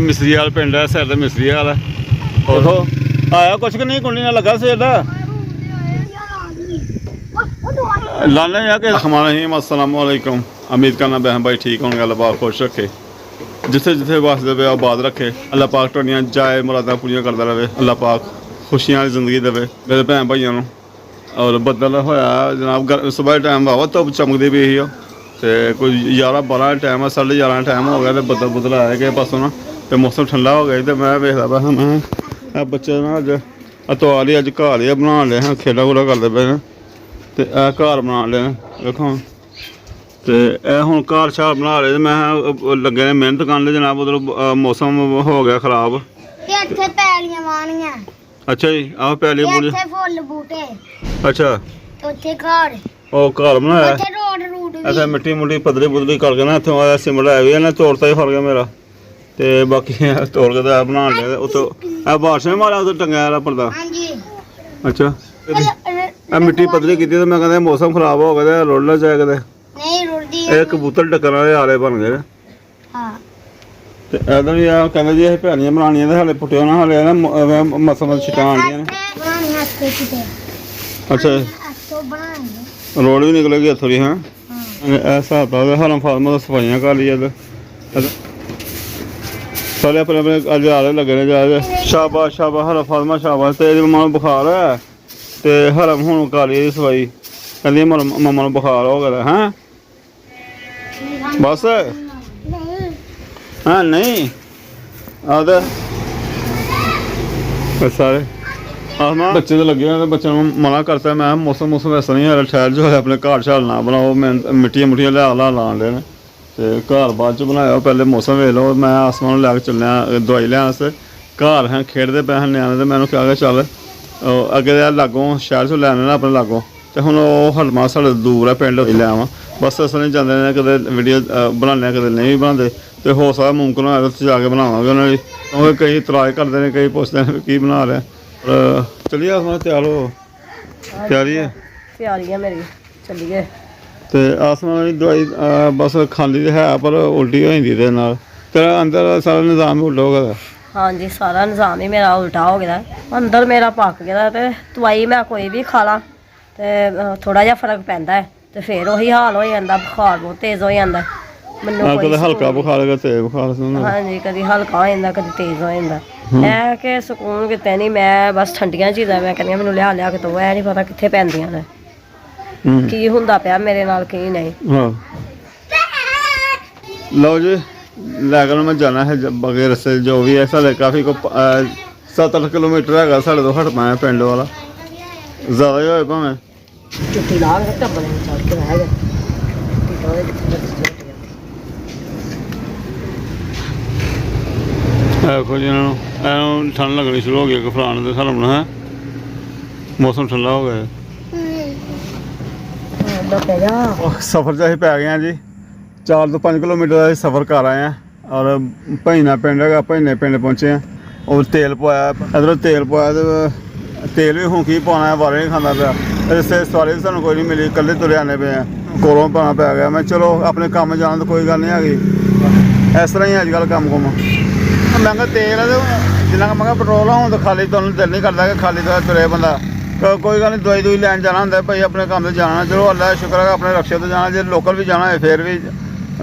मिसरी वाल पिंड है सिर मिसरी वाल देखो आया कुछ कि नहीं कुंडी ना लगा सिर का लाने जाके रहीम अस्सलाम वालेकुम। उम्मीद करना बहन भाई ठीक होंगे, अल्लाह पाक खुश रखे, जिथे जिथे वसदे पे आबाद रखे, अल्लाह पाक तुहाडियां जाए मुरादां पूरियां करदा रहे, अल्लाह पाक खुशियां वाली जिंदगी देवे मेरे भैन भाइयों नूं। और बदल होया जनाब सुबह टाइम वावा धुप्प चमकदी पई ही ते कोई 11-12 टाइम है, 11:30 टाइम हो गया तो बदल बुदल आया कि पासों ना तो मौसम ठंडा हो गया। तो मैं वेखदा पाया मैं बच्चे ना अज अतवार ही अज घर ही बना लिया हैं, खेला खूला करते पे हैं तो यह घर बना लिया देखो। तो यह हूँ घर शार बना रहे मैं लगे ने मेहनत करन जनाब। उधर मौसम हो गया खराब। अच्छा जी आहो पैली अच्छा घर बनाया अच्छा मिट्टी मुट्टी पदली पुदली करके ना इतों सिमट है भी ना तोड़ता ही फर गया मेरा तो बाकी तोड़ के तो बना लिया उतो बारिश में मारा उधर टंगा वाला पर्दा। अच्छा मिट्टी पतली की तो मैं कहता मौसम खराब हो गया रुड़ जाए कदे कबूतर टक्कर वाले आले बन गए। इधर भी कहते जी अं भैनियां बनानियां तो हाले पुट्टिया ना हाले ना मसल छिटां आंदियां ने। अच्छा रोड भी निकलेगी इत्थों दी हैं ऐसा हरम फार्म सफाइयां कर ली सारे अपने अपने अज आले लगे ने जाए शाबाश शाबाश हरम फार्मा शाबाश। तो मम्मा बुखार है तो हरम हूँ कर ली सफाई कहती मम्मा बुखार हो गया हैं बस हाँ नहीं आदे सारे आसमान बच्चे तो लगे हुए बच्चों मना करता है। मैं मौसम मौसम ऐसा नहीं है ठहर जो है अपने घर शाल ना बनाओ मिट्टियां मुट्टियां लिया लान दे तो घर बाद च बनाया पहले मौसम वेख लो। मैं आसमान लैके चलने दवाई लैन आस्ते घर हैं खेडते पे हैं न्याणे तो मैंने कहा चल अगे लागों शहर चो लैने अपने लागों तो हूँ हलमा साढ़े दूर है पिंड लै आवां बस अस नहीं जाते कदे वीडियो बनाने कदे नहीं बनाते तो हो सकता मुमकिन होया तो जाके बनावांगे उन्होंने क्योंकि कई इतराज करते हैं कई पुछते हैं की बना रहे और चलिए आसमान तैयार हो तैयारी है तैयारी है मेरी चलिए तो आसमान की दवाई बस खाली तो है पर उल्टी हो जाती तेरा अंदर सारा निज़ाम उल्टा हो गया। हाँ जी सारा निज़ाम ही मेरा उल्टा हो गया अंदर मेरा पक गया तो दवाई मैं कोई भी खा ला तो थोड़ा जहा फर्क पैंदा है तो फिर वही हाल हो जाता बुखार बहुत तेज़ हो जाता मैनू हल्का बुखार तेज बुखार हाँ जी कभी हल्का हो जाता कभी तेज़ हो जाता है कि सुकून कितने नहीं मैं बस ठंडियां चीज़ां मैं कहनी मैनू लिया के तो है नहीं पता कित्थे पैंदियां ने की हुंदा पिया मेरे नाल की नहीं। लो जी लैकर मैं जाना है बगे रस्ते जो भी है साढ़े काफ़ी को 7-8 किलोमीटर है साढ़े तो हट पाए पिंड वाला ज़्यादा ही होए भावें छुट्टी ला के टब्बर चढ़ के रह गए देखो जी इन्होंने ठंड लगनी शुरू हो गई घबराने के सारे है मौसम ठंडा हो गया। सफ़र से अं पै गए जी 4 ਤੋਂ 5 किलोमीटर का सफ़र कर आए हैं और भईना पिंड है भईने पिंड पहुँचे हैं और तेल पवाया इधरों तेल पवाया तो तेल भी हूँ की पाना है वारे नहीं खाना पाया रिश्ते सवारी भी कोई नहीं मिली कल्ले तुरे आने पे हैं कोलों पाना पै गया। मैं चलो अपने काम जाना तो कोई गल नहीं हैगी इस तरह ही अजकल कम कुम महंगा तेल है तो जिन्ना महंगा पेट्रोल है हूँ तो खाली तुहानूं दिल नहीं करता कि खाली तो तुरे बंदा कोई गल नहीं दवाई दुई लैन जाना होंगे भाई अपने काम से जाना चलो अल्लाह का शुक्र है अपने रक्शे तो जाना जो लोकल भी जाना है फिर भी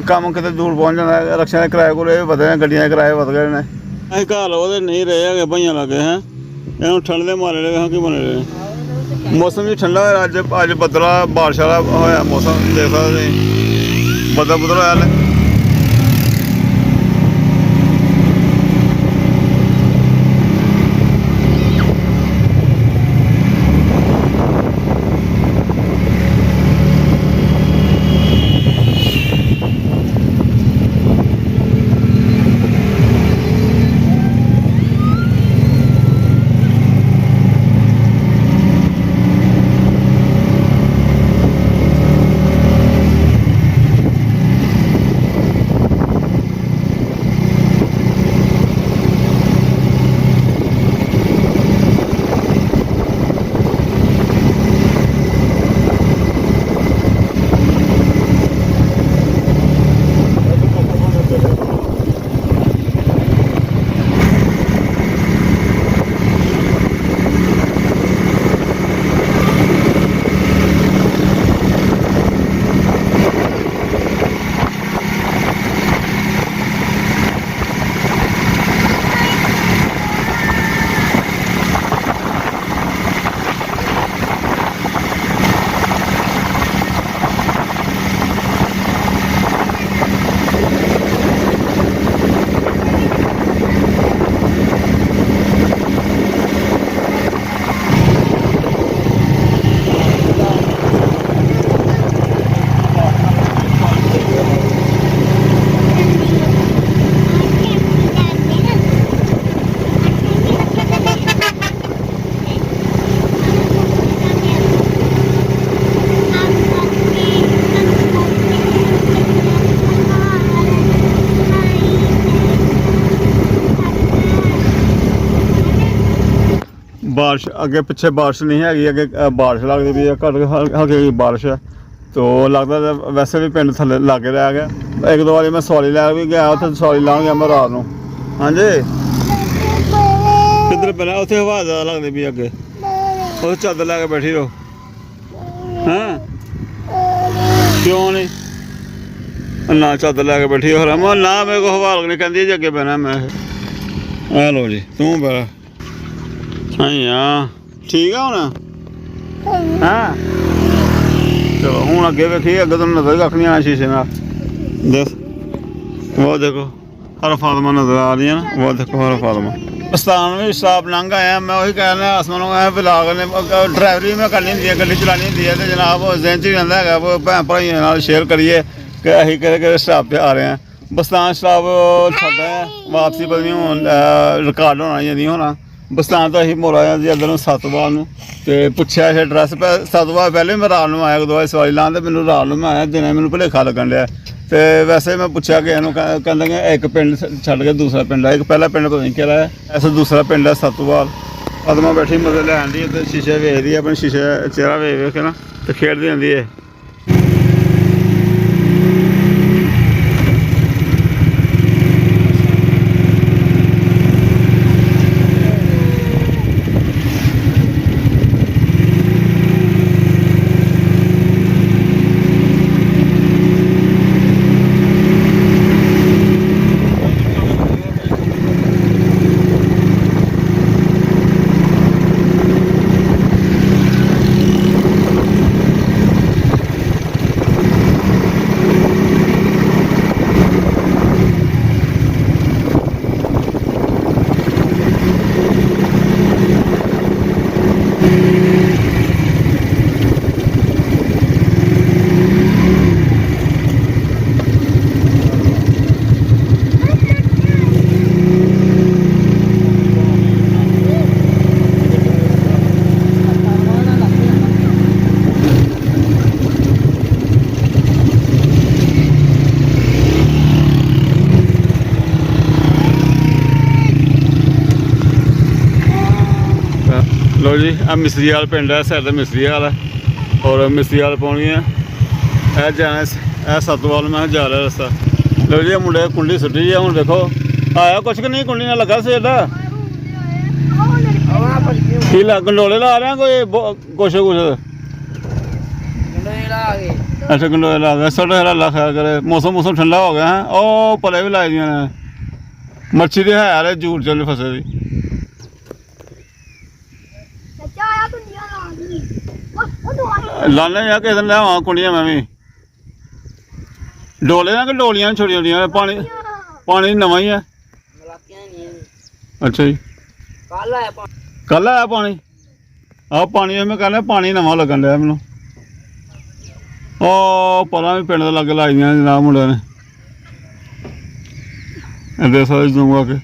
काम कितने दूर पहुँच जाता है रक्शे के किराए कुराए भी बदले गड्डियां के किराए बद गए हैं अं घर वो नहीं रहे है भाइयों लगे हैं इन्हों ठंड के मारे रहे कि बने रहे मौसम भी ठंडा हो अज बदला बारिश वाला होया मौसम देख सकते बदल बुदल होया ਬਾਰਿਸ਼ ਅੱਗੇ ਪਿੱਛੇ ਬਾਰਿਸ਼ ਨਹੀਂ ਹੈਗੀ, ਅੱਗੇ ਬਾਰਿਸ਼ ਲੱਗਦੀ ਵੀ ਘੱਟ ਹਲਕੀ ਬਾਰਿਸ਼ ਹੈ। ਤੋ ਲੱਗਦਾ ਤਾਂ ਵੈਸੇ ਵੀ ਪਿੰਡ ਥੱਲੇ ਲਾਗੇ ਰਹਿ ਗਿਆ। ਇੱਕ ਦੋ ਵਾਰੀ ਮੈਂ ਸਵਾਰੀ ਲੈ ਵੀ ਗਿਆ, ਉੱਥੇ ਸਵਾਰੀ ਲਾਉਣ ਗਿਆ ਮੈਂ ਰਾਤ ਨੂੰ। ਹਾਂਜੀ ਕਿੱਧਰ ਪਹਿਲਾਂ ਉੱਥੇ ਹਵਾ ਜ਼ਿਆਦਾ ਲੱਗਦੀ ਵੀ ਅੱਗੇ, ਉਹ ਚਾਦਰ ਲੈ ਕੇ ਬੈਠੀ ਰਹੋ। ਹਾਂ ਕਿਉਂ ਨਹੀਂ ਨਾ ਚਾਦਰ ਲੈ ਕੇ ਬੈਠੀ ਹੋ ਰਮਾ ਨਾ, ਮੇਰੇ ਕੋਲ ਹਵਾ ਲੱਗਣੀ ਕਹਿੰਦੀ ਜੀ ਅੱਗੇ ਬਹਿਣਾ ਮੈਂ। ਆ ਲੋ ਜੀ ਤੂੰ ਬੜਾ ਹਾਂ ਠੀਕ ਆ ਹੁਣ। ਹਾਂ ਚਲੋ ਹੁਣ ਅੱਗੇ ਵੇਖੀ, ਅੱਗੇ ਤੁਹਾਨੂੰ ਨਜ਼ਰ ਕੱਖ ਨਹੀਂ ਆਉਣਾ ਸ਼ੀਸ਼ੇ ਨਾਲ। ਦੇਖ ਉਹ ਦੇਖੋ ਹਰ ਫਾਤਮਾ ਨਜ਼ਰ ਆ ਰਹੀ ਹੈ ਨਾ, ਉਹ ਦੇਖੋ ਹਰ ਫਾਤਮਾ। ਪਸਤਾਨ ਵੀ ਸਟਾਪ ਲੰਘ ਆਇਆ, ਮੈਂ ਉਹੀ ਕਹਿਣਾ ਆਸਮਾਨ ਨੂੰ ਆਇਆ ਵਲਾਗ ਨੇ ਡਰਾਈਵਰੀ ਮੈਂ ਕਰਨੀ ਹੁੰਦੀ ਹੈ, ਗੱਡੀ ਚਲਾਉਣੀ ਹੁੰਦੀ ਹੈ, ਅਤੇ ਜਨਾਬ ਉਸ ਦਿਨ 'ਚ ਹੀ ਰਹਿੰਦਾ ਹੈਗਾ ਭੈਣ ਭਾਈਆਂ ਨਾਲ ਸ਼ੇਅਰ ਕਰੀਏ ਕਿ ਅਸੀਂ ਕਿਹੜੇ ਕਿਹੜੇ ਸਟਾਪ 'ਤੇ ਆ ਰਹੇ ਹਾਂ। ਬਸਤਾਨ ਸਟਾਪ ਸਾਡਾ ਵਾਪਸੀ ਪਤਾ ਨਹੀਂ ਹੁਣ ਰਿਕਾਰਡ ਹੋਣਾ ਜਾਂ ਨਹੀਂ ਹੋਣਾ। ਬਸਤਾਨ ਤੋਂ ਅਸੀਂ ਮੁੜ ਆਏ ਜੀ ਇੱਧਰ ਨੂੰ ਸਤਵਾਲ ਨੂੰ, ਅਤੇ ਪੁੱਛਿਆ ਇਹ ਐਡਰੈਸ ਸਤਵਾਲ ਪਹਿਲੇ ਮੈਂ ਰਾਤ ਨੂੰ ਆਇਆ, ਦੋ ਸਵਾਰੀ ਲਾਉਣ, ਅਤੇ ਮੈਨੂੰ ਰਾਤ ਨੂੰ ਮੈਂ ਆਇਆ ਦਿਨੇ ਮੈਨੂੰ ਭੁਲੇਖਾ ਲੱਗਣ ਡਿਆ। ਅਤੇ ਵੈਸੇ ਮੈਂ ਪੁੱਛਿਆ ਕਿ ਇਹਨੂੰ ਕਹਿੰਦੇ ਕਿ ਇੱਕ ਪਿੰਡ ਛੱਡ ਕੇ ਦੂਸਰਾ ਪਿੰਡ ਹੈ, ਇੱਕ ਪਹਿਲਾ ਪਿੰਡ ਪਤਾ ਨਹੀਂ ਕਿਹੜਾ ਹੈ, ਐਸਾ ਦੂਸਰਾ ਪਿੰਡ ਹੈ ਸਤਵਾਲ। ਪਦਮਾ ਬੈਠੀ ਮਜ਼ੇ ਲੈਣ ਦੀ, ਅਤੇ ਸ਼ੀਸ਼ੇ ਵੇਖਦੀ ਹੈ, ਆਪਣੇ ਸ਼ੀਸ਼ੇ ਚਿਹਰਾ ਵੇਖ ਵੇਖ ਕੇ ਨਾ ਅਤੇ ਖੇਡਦੀ ਰਹਿੰਦੀ ਹੈ। ਲੋ ਜੀ ਆ ਮਿਸਰੀ ਵਾਲ ਪਿੰਡ ਹੈ, ਸਾਈਡ ਦਾ ਮਿਸਰੀ ਵਾਲ ਹੈ, ਔਰ ਮਿਸਰੀ ਵਾਲ ਪਾਉਣੀ ਹੈ। ਇਹ ਜਾਣਾ ਇਹ ਸਤਵਾਲ ਮੈਂ ਜਾ ਰਿਹਾ ਰਸਤਾ। ਲੋ ਜੀ ਮੁੰਡੇ ਕੁੰਡੀ ਸੁੱਟੀ ਹੈ, ਹੁਣ ਦੇਖੋ ਆਇਆ ਕੁਛ ਕਿ ਨਹੀਂ, ਕੁੰਡੀ ਨਾਲ ਲੱਗਾ ਸਵੇਰ ਦਾ। ਕੀ ਗੰਡੋਲੇ ਲਾ ਰਿਹਾ ਕੋਈ ਕੁਛ ਅੱਛਾ ਗੰਡੋਲੇ ਲਾ ਗਿਆ। ਸਾਡਾ ਹਰਾ ਲਾ ਖਾਇਆ ਕਰੇ, ਮੌਸਮ ਠੰਡਾ ਹੋ ਗਿਆ ਹੈ। ਉਹ ਪਰੇ ਵੀ ਲਾਈ ਦੀਆਂ ਨੇ, ਮੱਛੀ ਦੇ ਹੈ ਯਾਰ ਜੂੜ ਚੱਲ ਫਸੇ ਦੀ। ਲਾਣੇ ਯਾਰ ਕਿਸੇ ਦਿਨ ਲਿਆਵਾਂ ਕੁੰਡੀਆਂ ਮੈਂ ਵੀ, ਡੋਲੇ ਨਾ ਕਿ ਡੋਲੀਆਂ ਛੋਟੀਆਂ ਛੋਟੀਆਂ। ਪਾਣੀ ਨਵਾਂ ਹੀ ਹੈ। ਅੱਛਾ ਜੀ ਕੱਲ ਆਇਆ ਪਾਣੀ? ਆਹ ਪਾਣੀ ਮੈਂ ਕਹਿੰਦਾ ਪਾਣੀ ਨਵਾਂ ਲੱਗਣ ਡਿਆ ਮੈਨੂੰ। ਉਹ ਪਰਾਂ ਵੀ ਪਿੰਡ ਦੇ ਲਾਗੇ ਲਾਈ ਦੀਆਂ ਜਨਾਬ ਮੁੰਡਿਆਂ ਨੇ, ਇੱਦਾਂ ਸਾਰੇ ਜ਼ੂਮ ਆ ਕੇ।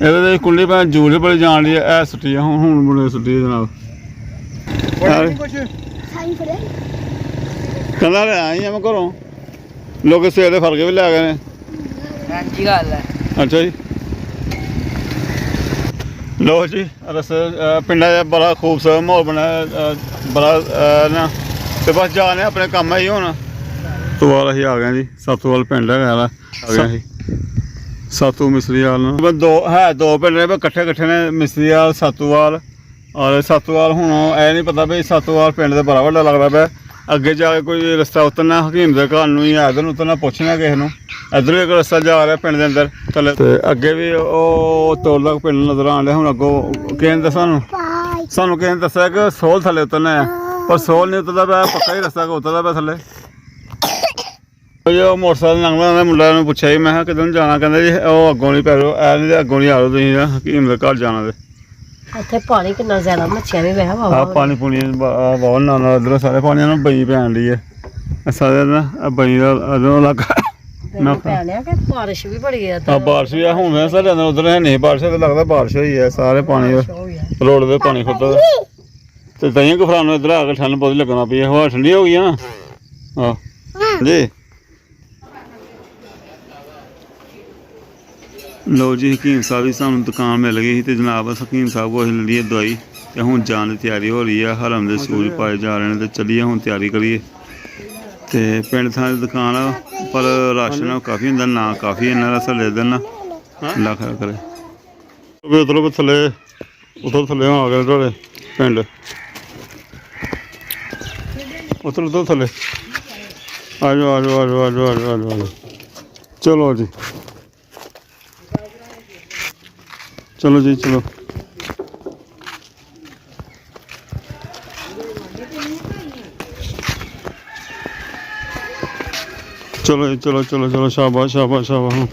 ਇਹਦੇ ਕੁੰਡੀ ਭੈਣ ਜੂੜ ਬੜੀ ਜਾਣ ਡਈ ਹੈ। ਇਹ ਸੁੱਟੀ ਆ ਹੁਣ ਮੁੰਡੇ ਸੁੱਟੀ ਹੈ ਜਨਾਬ। ਕਹਿੰਦਾ ਲਿਆ ਹੀ ਆ ਮੈਂ ਘਰੋਂ, ਲੋਕ ਸਵੇਰ ਦੇ ਫਰਕੇ ਵੀ ਲੈ ਗਏ ਨੇ। ਹਾਂਜੀ ਗੱਲ ਹੈ। ਅੱਛਾ ਜੀ ਲੋ ਜੀ ਰਸਤੇ ਪਿੰਡਾਂ 'ਚ ਬੜਾ ਖੂਬਸੂਰਤ ਮਾਹੌਲ ਬਣਿਆ ਬੜਾ ਨਾ, ਅਤੇ ਬਸ ਜਾ ਰਹੇ ਆਪਣੇ ਕੰਮ ਹੀ ਹੁਣ। ਸਤਵਾਲ ਅਸੀਂ ਆ ਗਏ ਜੀ, ਸਤਵਾਲ ਪਿੰਡ ਹੈਗਾ ਆ ਗਿਆ ਸੀ ਸਾਤੂ ਮਿਸਰੀ ਵਾਲ ਨੂੰ। ਦੋ ਪਿੰਡ ਨੇ ਇਕੱਠੇ ਨੇ, ਮਿਸਰੀ ਵਾਲ ਸਤਵਾਲ। ਔਰ ਸਤਵਾਲ ਹੁਣ ਇਹ ਨਹੀਂ ਪਤਾ ਵੀ ਸਤਵਾਲ ਪਿੰਡ ਦਾ ਬੜਾ ਵੱਡਾ ਲੱਗਦਾ ਪਿਆ। ਅੱਗੇ ਜਾ ਕੇ ਕੋਈ ਰਸਤਾ ਉਤਰਨਾ ਹਕੀਮ ਦੇ ਘਰ ਨੂੰ ਜਾਂ ਇੱਧਰ ਨੂੰ ਉਤਰਨਾ ਪੁੱਛਣਾ ਕਿਸੇ ਨੂੰ। ਇੱਧਰ ਵੀ ਇੱਕ ਰਸਤਾ ਜਾ ਰਿਹਾ ਪਿੰਡ ਦੇ ਅੰਦਰ ਥੱਲੇ, ਅਤੇ ਅੱਗੇ ਵੀ ਉਹ ਤੋੜ ਤੱਕ ਪਿੰਡ ਨਜ਼ਰ ਆਉਣ ਡਿਆ। ਹੁਣ ਅੱਗੋਂ ਕਿਸੇ ਨੇ ਸਾਨੂੰ ਕਿਸੇ ਨੇ ਦੱਸਿਆ ਕਿ ਸੋਲ ਥੱਲੇ ਉਤਰਨਾ ਹੈ, ਪਰ ਸੋਲ ਨਹੀਂ ਉਤਰਦਾ ਪਿਆ, ਪੱਕਾ ਹੀ ਰਸਤਾ ਉਤਰਦਾ ਪਿਆ ਥੱਲੇ। ਉਹ ਮੋਟਰਸਾਈਕਲ ਲੰਘਦਾ ਮੁੰਡਾ ਨੂੰ ਪੁੱਛਿਆ ਜੀ, ਮੈਂ ਕਿਹਾ ਕਿੱਧਰ ਨੂੰ ਜਾਣਾ? ਕਹਿੰਦਾ ਜੀ ਉਹ ਅੱਗੋਂ ਨਹੀਂ ਪੈ ਲਓ, ਐ ਨਹੀਂ ਅੱਗੋਂ ਨਹੀਂ ਆ ਲਓ ਤੁਸੀਂ ਹਕੀਮ ਦੇ ਘਰ ਜਾਣਾ। ਤੇ ਇੱਥੇ ਪਾਣੀ ਕਿੰਨਾ ਜ਼ਿਆਦਾ, ਮੱਛੀਆਂ ਵੀ ਵਹਿ ਵਾ ਪਾਣੀ ਪੂਣੀ ਬਹੁਤ ਨਾਲ ਇੱਧਰ ਸਾਰੇ ਪਾਣੀ ਨੂੰ ਬਈ ਪੈਣ ਡਈ ਹੈ ਸਾਰੇ ਨਾ ਬਈ ਦਾ ਇੱਧਰੋਂ ਇਲਾਕਾ। ਬਾਰਿਸ਼ ਵੀ ਬੜੀ ਹੈ। ਬਾਰਿਸ਼ ਵੀ ਆ ਹੁਣ ਸਾਡੇ ਉਧਰ ਹੈ ਨਹੀਂ ਬਾਰਿਸ਼, ਤਾਂ ਲੱਗਦਾ ਬਾਰਿਸ਼ ਹੋਈ ਹੈ। ਸਾਰੇ ਪਾਣੀ ਰੋਡ ਦੇ ਪਾਣੀ ਖੁੱਦਾ, ਤੇ ਤਾਂਹੀਓ ਗਫਰਾਨ ਨੂੰ ਇੱਧਰ ਆ ਕੇ ਠੰਡ ਬਹੁਤ ਲੱਗਣਾ ਪਈ ਹੈ। ਹਵਾ ਠੰਡੀ ਹੋ ਗਈ ਆ। ਆਹ ਜੀ ਲਓ ਜੀ, ਹਕੀਮ ਸਾਹਿਬ ਦੀ ਸਾਨੂੰ ਦੁਕਾਨ ਮਿਲ ਗਈ ਸੀ ਤੇ ਜਨਾਬ ਹਕੀਮ ਸਾਹਿਬ ਕੋਲ ਅਸੀਂ ਲੈ ਲਈ ਦਵਾਈ ਤੇ ਹੁਣ ਜਾਣ ਦੀ ਤਿਆਰੀ ਹੋ ਰਹੀ ਆ। ਹਰਮ ਦੇ ਸੂਜ ਪਾਏ ਜਾ ਰਹੇ ਨੇ ਤੇ ਚੱਲੀਏ ਹੁਣ ਤਿਆਰੀ ਕਰੀਏ। ਤੇ ਪਿੰਡ ਥਾਂ ਦੀ ਦੁਕਾਨ ਆ ਪਰ ਰਾਸ਼ਨ ਕਾਫੀ ਹੁੰਦਾ, ਨਾ ਕਾਫੀ ਇਹਨਾਂ ਦਾ ਥੱਲੇ ਦਿਨ ਲੱਖ ਕਰੇ ਉਧਰੋਂ ਥੱਲੇ ਥੱਲੇ ਆ ਗਏ ਤੁਹਾਡੇ ਪਿੰਡ ਉਧਰ ਥੱਲੇ ਆ ਜਾਓ ਆ ਜਾਓ ਆ ਜਾਓ ਆ ਜਾਓ ਆ ਜਾਓ ਆ ਜਾਓ। ਚਲੋ ਜੀ ਚਲੋ ਜੀ ਚਲੋ। ਚਲੋ ਜੀ ਚਲੋ ਚਲੋ ਚਲੋ। ਸ਼ਾਬਾਸ਼ ਸ਼ਾਬਾਸ਼ ਸ਼ਾਬਾਸ਼। ਹੁਣ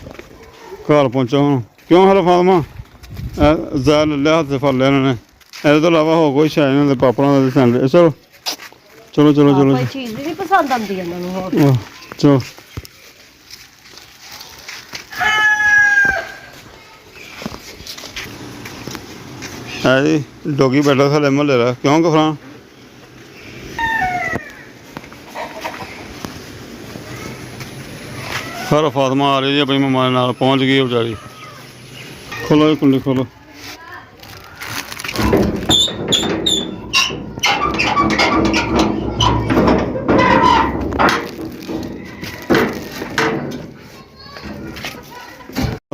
ਘਰ ਪਹੁੰਚਾ ਹੁਣ। ਕਿਉਂ ਹਲ ਫਾਤਮਾ ਜ਼ੈਰ ਲੈ ਲਿਆ, ਹੱਥ 'ਚ ਫੜ ਲਿਆ ਇਹਨਾਂ ਨੇ। ਇਹਦੇ ਤੋਂ ਇਲਾਵਾ ਹੋਰ ਕੋਈ ਸ਼ਾਇਦ ਇਹਨਾਂ ਦੇ ਪਾਪੜਾਂ ਦੇ ਸੈਂਡ। ਚਲੋ ਚਲੋ ਚਲੋ ਚਲੋ। ਕੋਈ ਚੀਜ਼ ਨਹੀਂ ਪਸੰਦ ਆਉਂਦੀ ਇਹਨਾਂ ਨੂੰ ਹੋਰ। ਚਲੋ ਹੈ ਜੀ ਡੋਗੀ ਬੈਠਾ ਥੱਲੇ ਮੁਹੱਲੇ ਦਾ। ਕਿਉਂ ਗਫਰਾਂ ਹਰ ਫਾਤਮਾ ਆ ਰਹੀ ਜੀ ਆਪਣੀ ਮੰਮਾ ਦੇ ਨਾਲ, ਪਹੁੰਚ ਗਈ ਵਿਚਾਰੀ। ਖੋਲੋ ਕੁੰਡੀ ਖੋਲੋ।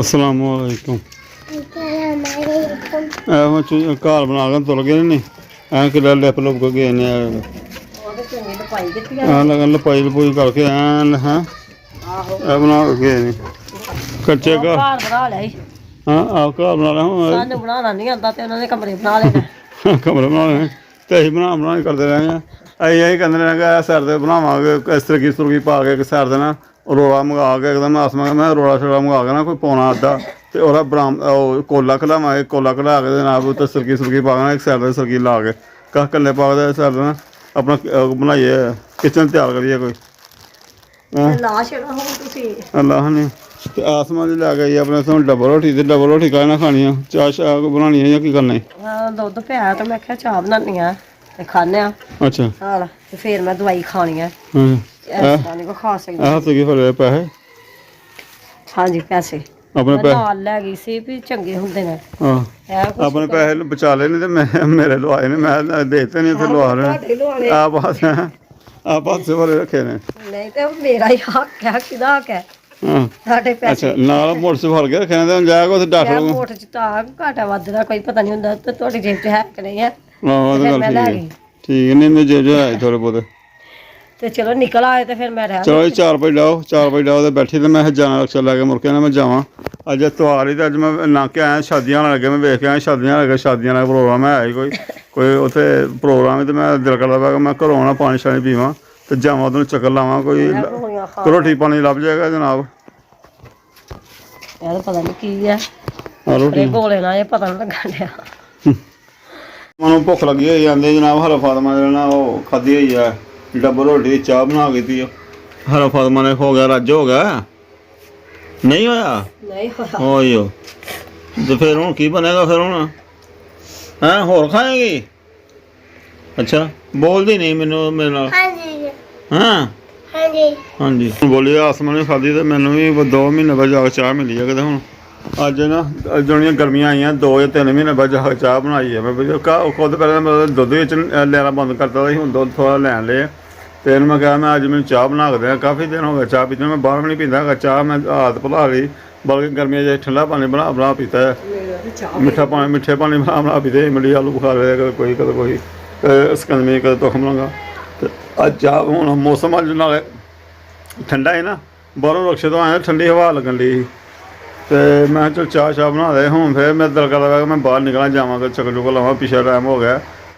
अस्सलाम वालेकुम। घर बना के तुल गए नहीं ऐ कि लिप लुप के गए ने लपाई लपूई करके ऐन हैं बना के गए नहीं कच्चे घर। हाँ आप घर बना रहे ਸਾਨੂੰ ਬਣਾਉਣਾ ਨਹੀਂ ਆਉਂਦਾ ਤੇ ਉਹਨਾਂ ਨੇ ਕਮਰੇ ਬਣਾ ਲਏ ਨੇ। कमरे बना रहे तो अं बना करते रहे हैं। अं यही कहते रहे सर से बनावे इस सुरगी पा के सर देना रोड़ा मंगा के एकदम आसमान मैं रोड़ा शोड़ा मंगा के ना कोई पौना अद्धा तो वह बराम कोला खिलावा कोला खिला के जनाब तो सुरगी पा के एक साइड से सुरगी ला के कह कल्ले पा के साइड ना अपना बनाइए किचन तैयार करिए कोई अल्लाह नहीं तो आसमान जी लैके आइए अपने तुम डबल रोटी तो डबल रोटी कहना खानी है चाह शाह बनानी है या की करना है। ਦੁੱਧ ਪਿਆ ਤੇ ਮੈਂ ਕਿਹਾ ਚਾਹ ਬਣਾਉਣੀ ਆ ਤੇ ਖਾਣੇ ਆ। अच्छा ਹਾਂ ਤੇ ਫਿਰ ਮੈਂ ਦਵਾਈ ਖਾਣੀ ਆ। हाँ ਐਸਾ ਨਹੀਂ ਕੋ ਖਾ ਸਕਦੀ। हथ की फले पैसे ਹਾਂਜੀ ਪੈਸੇ अपने ਮੈਂ पैसे ਨਾਲ ਲੈ गई ਸੀ ਵੀ ਚੰਗੇ ਹੁੰਦੇ ਨੇ। हाँ ਇਹ ਕੁਛ अपने पैसे बचा लेने तो मैं मेरे लवाए ने मैं देते नहीं थे लवा रहे आप हाथ से भरे रखे ने ਨਹੀਂ ਤੇ ਮੇਰਾ ਹੀ ਹੱਕ ਹੈ। ਕਿਹਦਾ ਹੱਕ ਹੈ? हाँ ਸਾਡੇ ਪੈਸੇ अच्छा नाल मोट से भर के रखे ने तो जाएगा उसे डॉक्टर को ਮੋਟ ਚ ਤਾਂ ਘਾਟਾ ਵੱਧ ਦਾ ਕੋਈ ਪਤਾ ਨਹੀਂ ਹੁੰਦਾ ਤੇ ਤੁਹਾਡੀ ਜੇਬ ਚ ਹੈ ਕਿ ਨਹੀਂ ਹੈ। हाँ ਫਿਰ तो ਮੈਂ गल ਲੈ ठीक है ਗਈ ठीक है नहीं जो जो है थोड़े बहुत ਤੇ ਚਲੋ ਨਿਕਲ ਆਏ ਤੇ ਫਿਰ ਮੈਂ ਰਹਿ चलो जी 4 बजे जाओ 4 बजे जाओ तो बैठी तो मैं जाना रक्शा लैके मुड़ के ना मैं जावा अज इतवार ही तो अज मैं नाके आया शादियां लगे मैं वेख के आया शादियां लगे शादियां का प्रोग्राम है ही कोई उत्थे प्रोग्राम है तो मैं दिल करदा पिया मैं घरों आना पानी शानी पीवां तो जावां उधर चक्कर लावां कोई रोटी पानी लभ जाएगा जनाब। ਯਾਰ ਪਤਾ ਨਹੀਂ ਕੀ ਹੈ रोटी ਇਹ ਬੋਲੇ ਨਾ ਇਹ ਪਤਾ ਨਹੀਂ ਲੱਗਣ ਡਿਆ। ਮੈਨੂੰ ਭੁੱਖ ਲੱਗੀ ਹੋਈ ਜਾਂਦੇ ਜਨਾਬ ਹਰਾ ਫਾਤਮਾ ਨੇ ਨਾ ਉਹ ਖਾਧੀ ਹੋਈ ਆ ਡਬਲ ਰੋਟੀ ਦੀ ਚਾਹ ਬਣਾ ਕੇ ਪੀਓ। ਹਰਾ ਫਾਤਮਾ ਨੇ ਹੋ ਗਿਆ ਰੱਜ ਹੋ ਗਿਆ ਨਹੀਂ ਹੋਇਆ ਨਹੀਂ ਹੋਇਆ ਓਯੋ ਤੇ ਫਿਰ ਹੁਣ ਕੀ ਬਣੇਗਾ ਫਿਰ ਹੁਣ ਹੈਂ ਹੋਰ ਖਾਏਗੀ? ਅੱਛਾ ਬੋਲਦੀ ਨਹੀਂ ਮੈਨੂੰ ਮੇਰੇ ਨਾਲ ਹਾਂਜੀ ਹਾਂ ਹਾਂਜੀ ਹਾਂਜੀ ਬੋਲੀ ਆਸਮਾਨ ਨੇ ਖਾਧੀ ਤੇ ਮੈਨੂੰ ਵੀ 2 ਮਹੀਨੇ ਬਾਅਦ ਜਾ ਕੇ ਚਾਹ ਮਿਲੀ ਹੈ ਕਿਤੇ ਹੁਣ ਅੱਜ ਨਾ ਜਿਹੜੀਆਂ ਗਰਮੀਆਂ ਆਈਆਂ 2 ਜਾਂ 3 ਮਹੀਨੇ ਬਾਅਦ ਜਾ ਕੇ ਚਾਹ ਬਣਾਈ ਹੈ ਮੈਂ ਖੁਦ ਪਹਿਲਾਂ ਮਤਲਬ ਦੁੱਧ ਵਿੱਚ ਲੈਣਾ ਬੰਦ ਕਰਤਾ ਸੀ ਹੁਣ ਦੁੱਧ ਥੋੜ੍ਹਾ ਲੈਣ ਲਿਆ ਤੇ ਇਹਨੂੰ ਮੈਂ ਕਿਹਾ ਮੈਂ ਅੱਜ ਮੈਨੂੰ ਚਾਹ ਬਣਾ ਕੇ ਦਿਆਂ ਕਾਫੀ ਦਿਨ ਹੋ ਗਏ ਚਾਹ ਪੀਤੇ ਮੈਂ ਬਾਹਰ ਵੀ ਨਹੀਂ ਪੀਂਦਾ ਹੈਗਾ ਚਾਹ ਮੈਂ ਆਦਤ ਭੁਲਾ ਲਈ ਬਲਕਿ ਗਰਮੀਆਂ 'ਚ ਠੰਡਾ ਪਾਣੀ ਬਣਾ ਪੀਤਾ ਹੈ ਮਿੱਠੇ ਪਾਣੀ ਬਣਾ ਪੀਤੇ ਇਮਲੀ ਆਲੂ ਬੁਖਾਰੇ ਕਦੇ ਕੋਈ ਸਕੰਜਮੀ ਕਦੇ ਤੁਖਮ ਲਾਂਗਾ ਤੇ ਅੱਜ ਚਾਹ ਹੁਣ ਮੌਸਮ ਅੱਜ ਨਾਲੇ ਠੰਡਾ ਹੈ ਨਾ ਬਾਹਰੋਂ ਰਕਸ਼ੇ ਤੋਂ ਆਇਆ ਠੰਡੀ ਹਵਾ ਲੱਗਣ ਲਈ ਤੇ ਮੈਂ ਚਲ ਚਾਹ ਬਣਾ ਦੇ ਹੁਣ ਫਿਰ ਮੈਂ ਦਿਲ ਕਰਦਾ ਮੈਂ ਬਾਹਰ ਨਿਕਲਾਂ ਜਾਵਾਂਗਾ ਚੱਕਰ ਚੁੱਕ ਲਾਵਾਂ ਪਿਛਲਾ ਟਾਈਮ ਹੋ ਗਿਆ